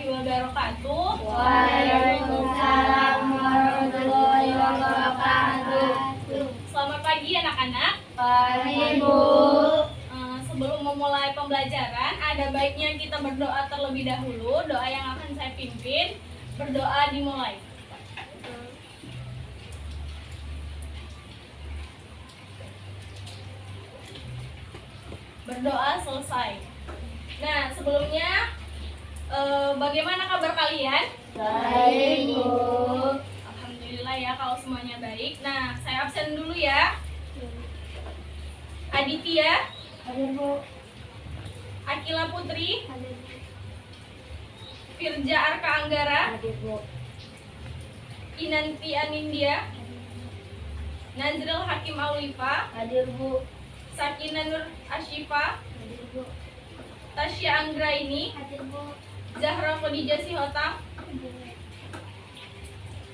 wabarakatuh. Waalaikumsalam warahmatullahi wabarakatuh. Selamat pagi anak-anak. Pagi Bu. Sebelum memulai pembelajaran, ada baiknya kita berdoa terlebih dahulu. Doa yang akan saya pimpin. Berdoa dimulai. Berdoa selesai. Nah, sebelumnya bagaimana kabar kalian? Baik Bu. Alhamdulillah ya kalau semuanya baik. Nah, saya absen dulu ya. Aditya, Hadir Bu. Akila Putri, Hadir Bu. Firja Arka Anggara, Hadir Bu. Inanti Anindya, Nazril Hakim Aulifa, Hadir Bu. Sakina Nur Ashifa, Hadir Bu. Tasya Anggraini, Hadir Bu. Zahra Khadijah Sihotang.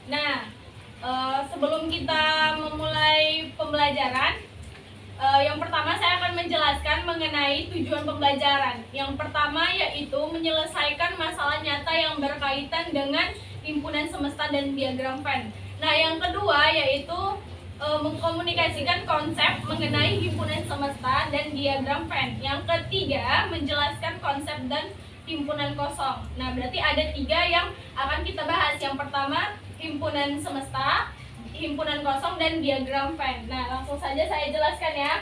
Nah, sebelum kita memulai pembelajaran, yang pertama saya akan menjelaskan mengenai tujuan pembelajaran. Yang pertama yaitu menyelesaikan masalah nyata yang berkaitan dengan himpunan semesta dan diagram Venn. Nah, yang kedua yaitu mengkomunikasikan konsep mengenai himpunan semesta dan diagram Venn. Yang ketiga, menjelaskan konsep dan himpunan kosong. Nah, berarti ada 3 yang akan kita bahas. Yang pertama, himpunan semesta, himpunan kosong, dan diagram Venn. Nah, langsung saja saya jelaskan ya.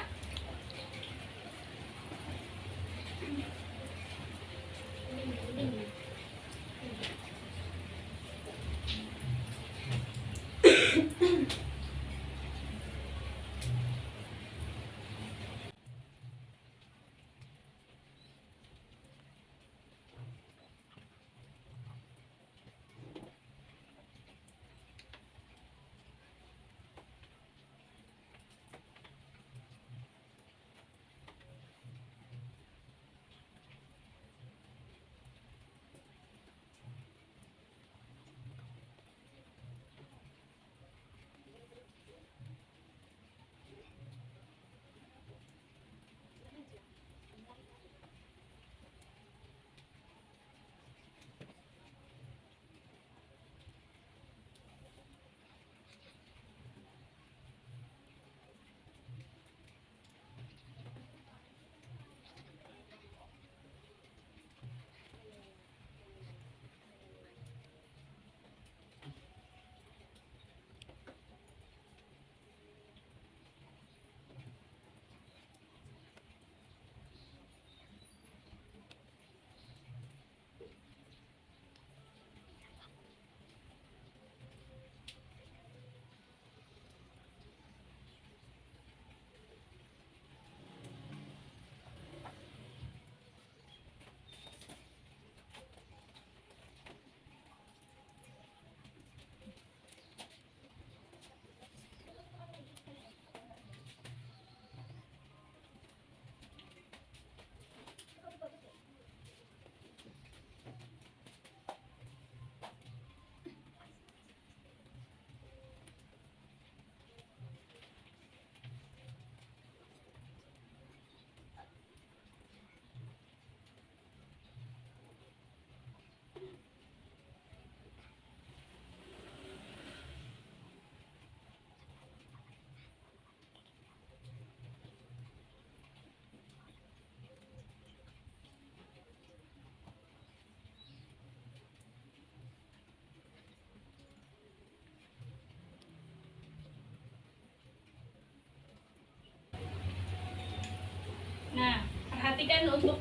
Nah, perhatikan untuk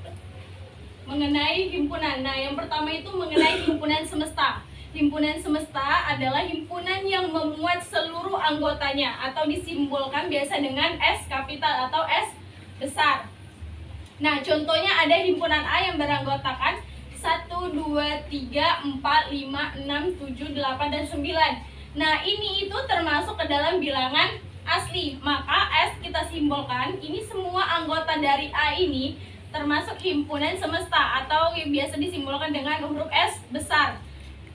mengenai himpunan. Nah, yang pertama itu mengenai himpunan semesta. Himpunan semesta adalah himpunan yang memuat seluruh anggotanya atau disimbolkan biasa dengan S kapital atau S besar. Nah, contohnya ada himpunan A yang beranggotakan 1, 2, 3, 4, 5, 6, 7, 8, dan 9. Nah, ini itu termasuk ke dalam bilangan asli. Maka S kita simbolkan, ini semua anggota dari A ini termasuk himpunan semesta atau yang biasa disimbolkan dengan huruf S besar.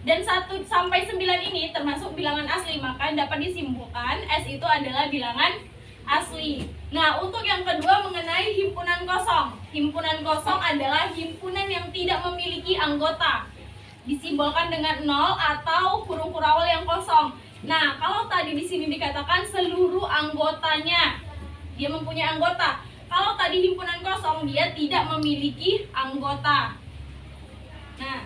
Dan 1 sampai 9 ini termasuk bilangan asli, maka dapat disimpulkan S itu adalah bilangan asli. Nah, untuk yang kedua mengenai himpunan kosong. Himpunan kosong adalah himpunan yang tidak memiliki anggota. disimbolkan dengan 0 atau kurung kurawal yang kosong. Nah, kalau tadi di sini dikatakan seluruh anggotanya, dia mempunyai anggota. Kalau tadi himpunan kosong, dia tidak memiliki anggota. Nah,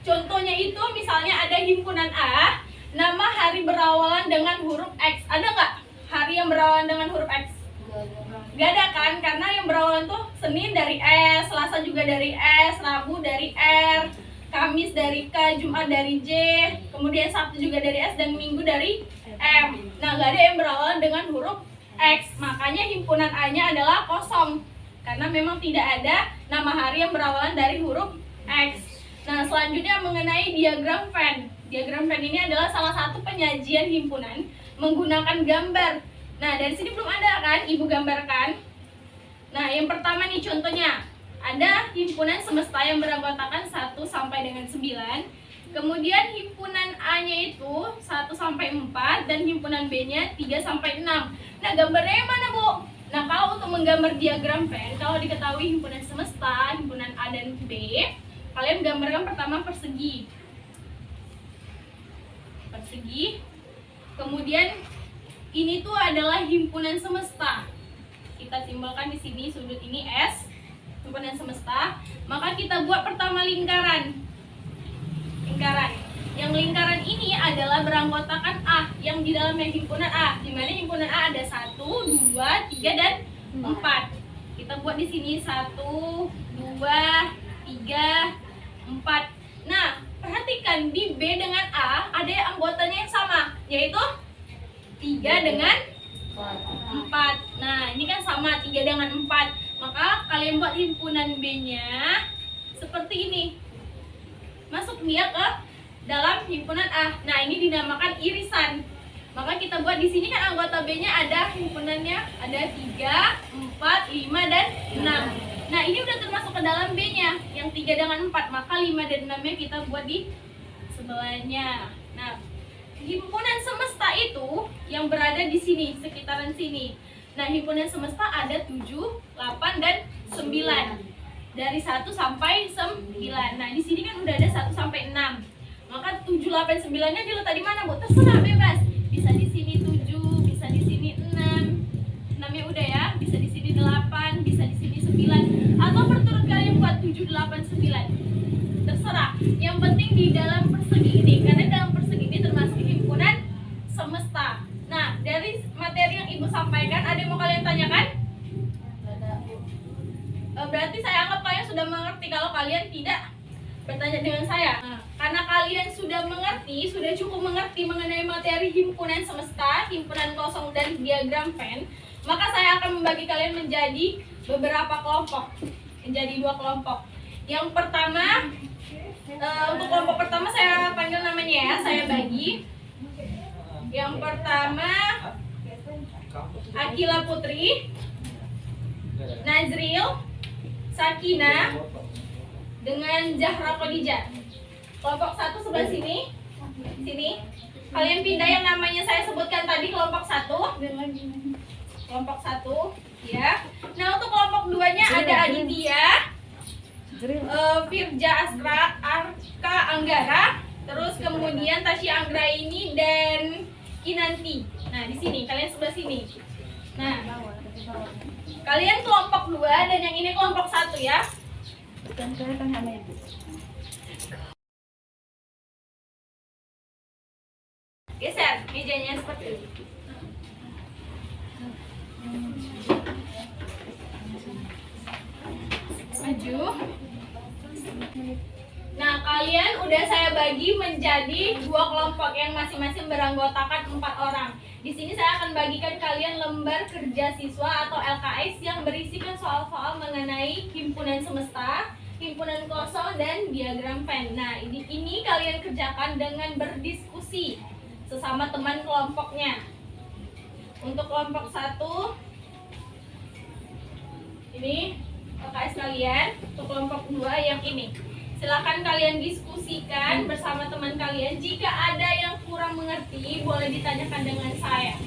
contohnya itu misalnya ada himpunan A, nama hari berawalan dengan huruf X. Ada nggak hari yang berawalan dengan huruf X? Gak ada kan, karena yang berawalan tuh Senin dari S, Selasa juga dari S, Rabu dari R, Kamis dari K, Jumat dari J, kemudian Sabtu juga dari S, dan Minggu dari M. Nah, gak ada yang berawalan dengan huruf X, makanya himpunan A-nya adalah kosong, karena memang tidak ada nama hari yang berawalan dari huruf X. Nah, selanjutnya mengenai diagram Venn. Diagram Venn ini adalah salah satu penyajian himpunan menggunakan gambar. Nah, dari sini belum ada kan, Ibu gambarkan. Nah, yang pertama nih contohnya. Ada himpunan semesta yang beranggotakan 1 sampai dengan 9. Kemudian himpunan A-nya itu 1 sampai 4 dan himpunan B-nya 3 sampai 6. Nah, gambarnya yang mana, Bu? Nah, kalau untuk menggambar diagram Venn, kalau diketahui himpunan semesta, himpunan A dan B, kalian gambarkan pertama persegi. Persegi. Kemudian ini tuh adalah himpunan semesta. Kita simbolkan di sini sudut ini S, himpunan semesta. Maka kita buat pertama lingkaran. Lingkaran. Yang lingkaran ini adalah beranggotakan A, yang di dalamnya himpunan A. Di mana himpunan A ada 1, 2, 3 dan 4. Kita buat di sini 1, 2, 3, 4. Nah, perhatikan di B dengan A ada anggotanya yang sama, yaitu 3 dengan 4. Nah, ini kan sama 3 dengan 4. Maka kalian buat himpunan B-nya seperti ini. Masuk dia ke dalam himpunan A. Nah, ini dinamakan irisan. Maka kita buat di sini kan anggota B-nya ada himpunannya ada 3, 4, 5 dan 6. Nah, ini udah termasuk ke dalam B-nya yang 3 dengan 4. Maka 5 dan 6-nya kita buat di sebelahnya. Nah, himpunan semesta itu yang berada di sini, sekitaran sini. Nah, himpunan semesta ada 7, 8 dan 9. Dari 1 sampai 9. Nah, di sini kan udah ada 1 sampai 6. Maka 7, 8, 9-nya diletak di mana, Bu? Terserah, bebas. Bisa di sini 7, bisa di sini 6. 6-nya udah ya, bisa di sini 8, bisa di sini 9. Atau berturut kalian buat 7, 8, 9. Terserah. Yang penting di dalam persegi ini, karena dalam persegi ini termasuk himpunan semesta. Nah, dari materi yang Ibu sampaikan, ada yang mau kalian tanyakan? Berarti saya anggap kalian sudah mengerti. Kalau kalian tidak, bertanya dengan saya. Nah, karena kalian sudah mengerti, sudah cukup mengerti mengenai materi himpunan semesta, himpunan kosong, dan diagram Venn, maka saya akan membagi kalian menjadi beberapa kelompok, menjadi 2 kelompok. Yang pertama, untuk kelompok pertama saya panggil namanya ya, saya bagi. Yang pertama Akila Putri, Nazril, Sakina, dengan Zahra Khadijah. Kelompok 1 sebelah sini. Sini. Kalian pindah yang namanya saya sebutkan tadi, kelompok 1. Kelompok 1, ya. Nah, untuk kelompok 2-nya ada Aditya, Firja Arka Anggara, terus kemudian Tasya Anggraini dan Kinanti. Nah, di sini kalian sebelah sini. Nah, kalian kelompok 2 dan yang ini kelompok 1 ya. Geser mejanya seperti ini. Maju. Nah, kalian udah saya bagi menjadi 2 kelompok yang masing-masing beranggotakan 4 orang. Di sini saya akan bagikan kalian lembar kerja siswa atau LKS yang berisikan soal-soal mengenai himpunan semesta, himpunan kosong, dan diagram Venn. Nah, ini kalian kerjakan dengan berdiskusi sesama teman kelompoknya. Untuk kelompok 1 ini LKS kalian, untuk kelompok 2 yang ini. Silakan kalian diskusikan bersama teman kalian. Jika ada yang kurang mengerti, boleh ditanyakan dengan saya.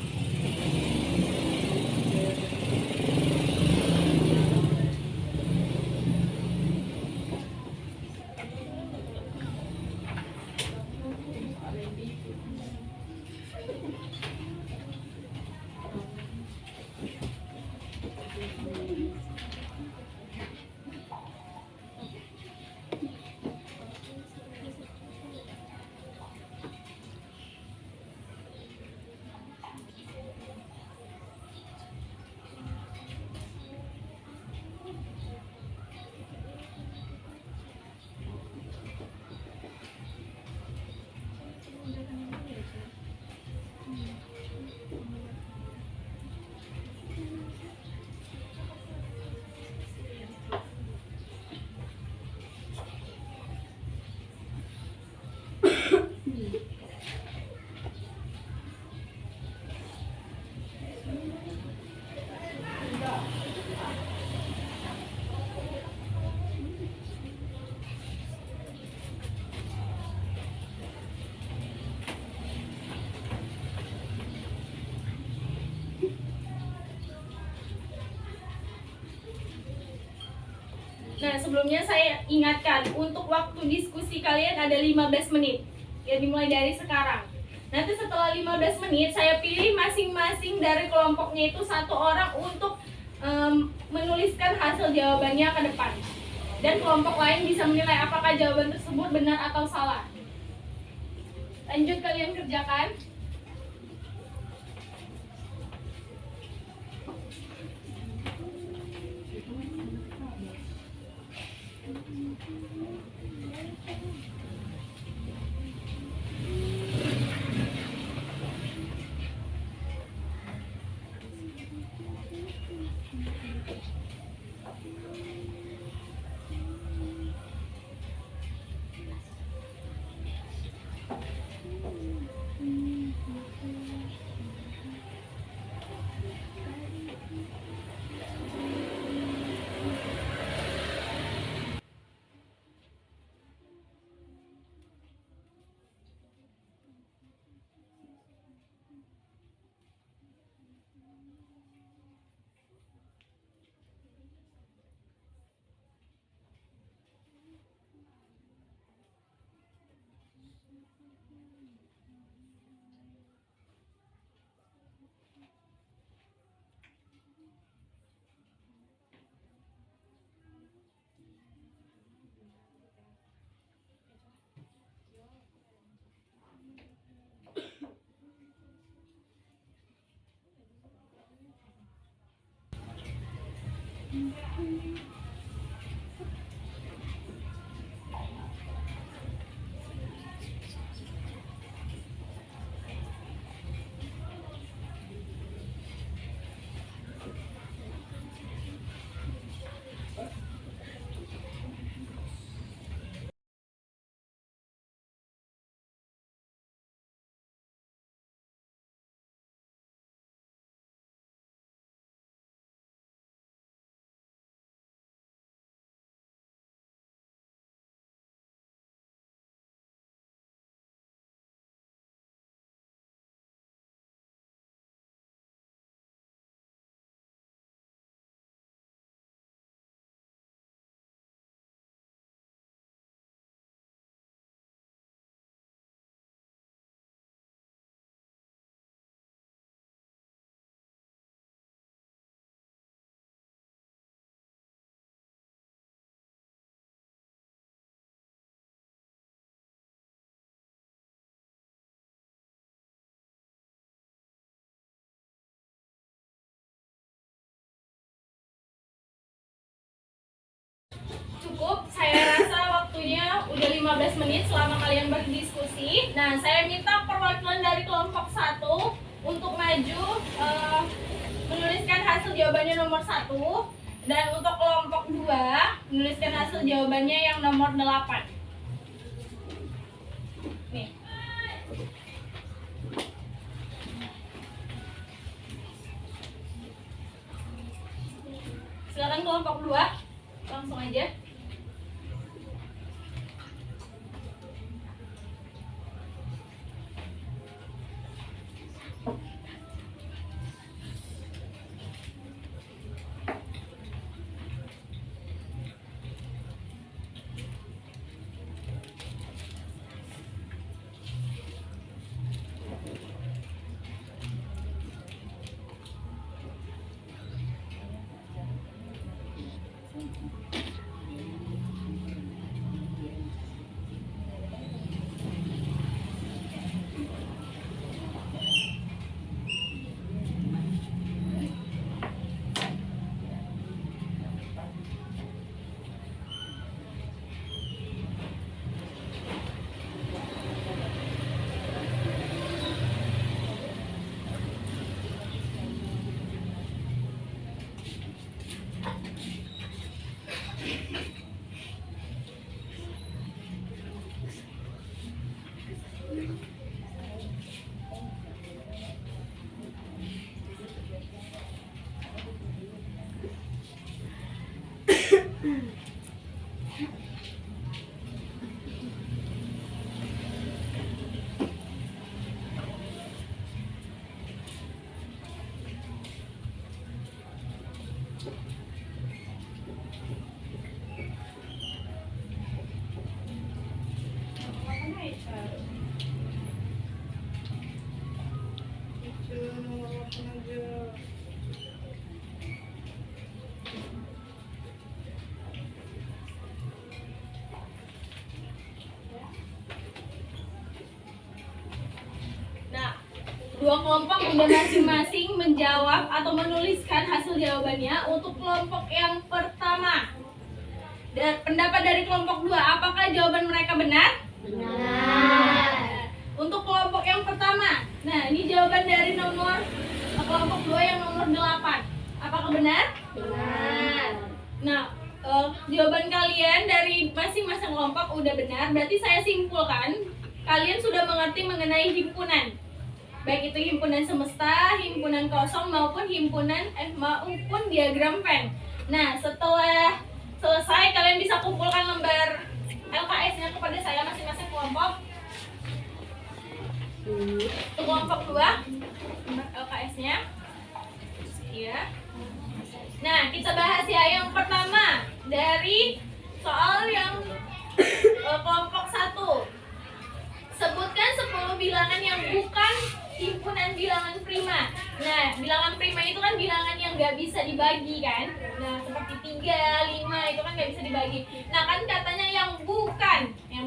sebelumnya saya ingatkan, untuk waktu diskusi kalian ada 15 menit. Ya, dimulai dari sekarang. Nanti setelah 15 menit, saya pilih masing-masing dari kelompoknya itu satu orang untuk menuliskan hasil jawabannya ke depan. Dan kelompok lain bisa menilai apakah jawaban tersebut benar atau salah. Lanjut, kalian kerjakan. Cukup, saya rasa waktunya udah 15 menit selama kalian berdiskusi. Nah, saya minta perwakilan dari kelompok 1 untuk maju menuliskan hasil jawabannya nomor 1. Dan untuk kelompok 2 menuliskan hasil jawabannya yang nomor 8. Nih. Silakan kelompok 2, langsung aja. Nah, dua kelompok udah masing-masing menjawab atau menuliskan hasil jawabannya. Untuk kelompok yang pertama, dan pendapat dari kelompok dua, apakah jawaban mereka benar? Benar. Untuk kelompok yang pertama, nah ini jawaban dari nomor kelompok dua yang nomor 8. Apakah benar? Benar. Nah, jawaban kalian dari masing-masing kelompok udah benar. Berarti saya simpulkan kalian sudah mengerti mengenai himpunan. Baik itu himpunan semesta, himpunan kosong maupun maupun diagram Venn. Nah, setelah selesai kalian bisa kumpulkan lembar LKS-nya kepada saya masing-masing kelompok. Untuk kelompok 2 lembar LKS-nya. Iya. Nah, kita bahas ya yang pertama dari soal yang kelompok 1. Sebutkan 10 bilangan yang bukan himpunan bilangan prima. Nah, bilangan prima itu kan bilangan yang nggak bisa dibagi kan. Nah, seperti 3, 5 itu kan nggak bisa dibagi. Nah, kan katanya yang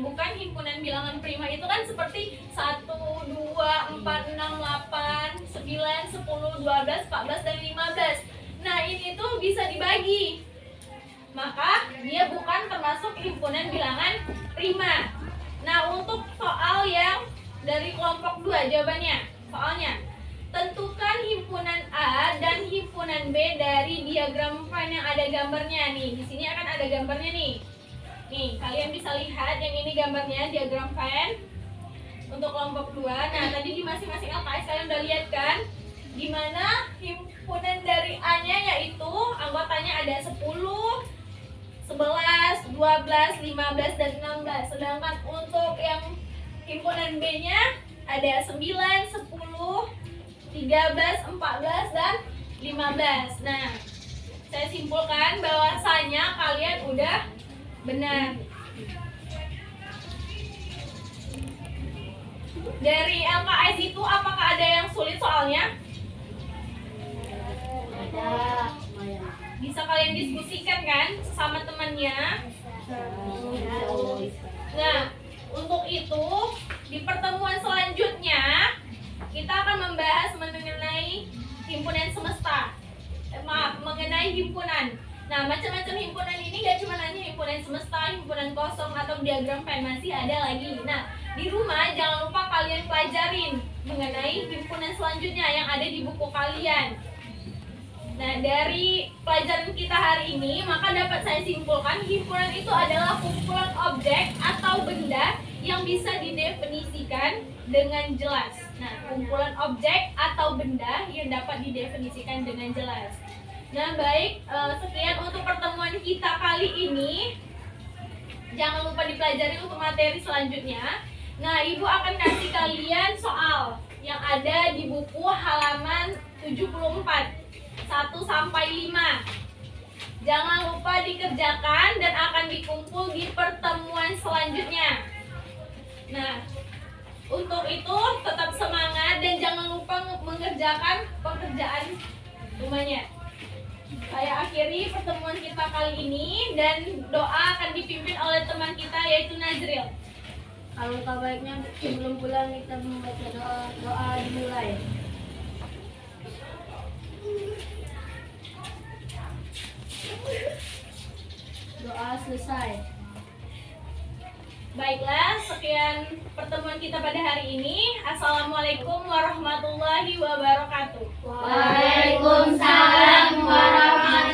bukan himpunan bilangan prima itu kan seperti 1, 2, 4, 6, 8, 9, 10, 12, 14, dan 15. Nah, ini tuh bisa dibagi. Maka dia bukan termasuk himpunan bilangan prima. Nah, untuk soal yang dari kelompok 2 jawabannya. Soalnya, tentukan himpunan A dan himpunan B dari diagram Venn yang ada gambarnya nih. Di sini akan ada gambarnya nih. Nih, kalian bisa lihat yang ini gambarnya diagram Venn untuk kelompok 2. Nah, tadi di masing-masing LKS kalian udah lihat kan? Di mana himpunan dari A-nya yaitu anggotanya ada 10, 11, 12, 15, dan 16. Sedangkan untuk yang himpunan B-nya ada 9, 10, 13, 14, dan 15. Nah, saya simpulkan bahwasanya kalian udah benar. Dari LKS itu apakah ada yang sulit soalnya? Ada. Bisa kalian diskusikan kan sama temannya? Nah, untuk itu di pertemuan selanjutnya kita akan membahas mengenai himpunan semesta. Mengenai himpunan. Nah, macam-macam himpunan ini gak cuma hanya himpunan semesta, himpunan kosong, atau diagram Venn, masih ada lagi. Nah, di rumah jangan lupa kalian pelajarin mengenai himpunan selanjutnya yang ada di buku kalian. Nah, dari pelajaran kita hari ini, maka dapat saya simpulkan himpunan itu adalah kumpulan objek atau benda yang bisa didefinisikan dengan jelas. Nah, kumpulan objek atau benda yang dapat didefinisikan dengan jelas. Nah, baik, sekian untuk pertemuan kita kali ini. Jangan lupa dipelajari untuk materi selanjutnya. Nah, Ibu akan kasih kalian soal yang ada di buku halaman 74. 1 sampai 5. Jangan lupa dikerjakan dan akan dikumpul di pertemuan selanjutnya. Nah, untuk itu tetap semangat dan jangan lupa mengerjakan pekerjaan rumahnya. Saya akhiri pertemuan kita kali ini dan doa akan dipimpin oleh teman kita yaitu Nazril. Alangkah baiknya sebelum pulang kita membaca doa dimulai. Doa selesai. Baiklah, sekian pertemuan kita pada hari ini. Assalamualaikum warahmatullahi wabarakatuh. Waalaikumsalam warahmatullahi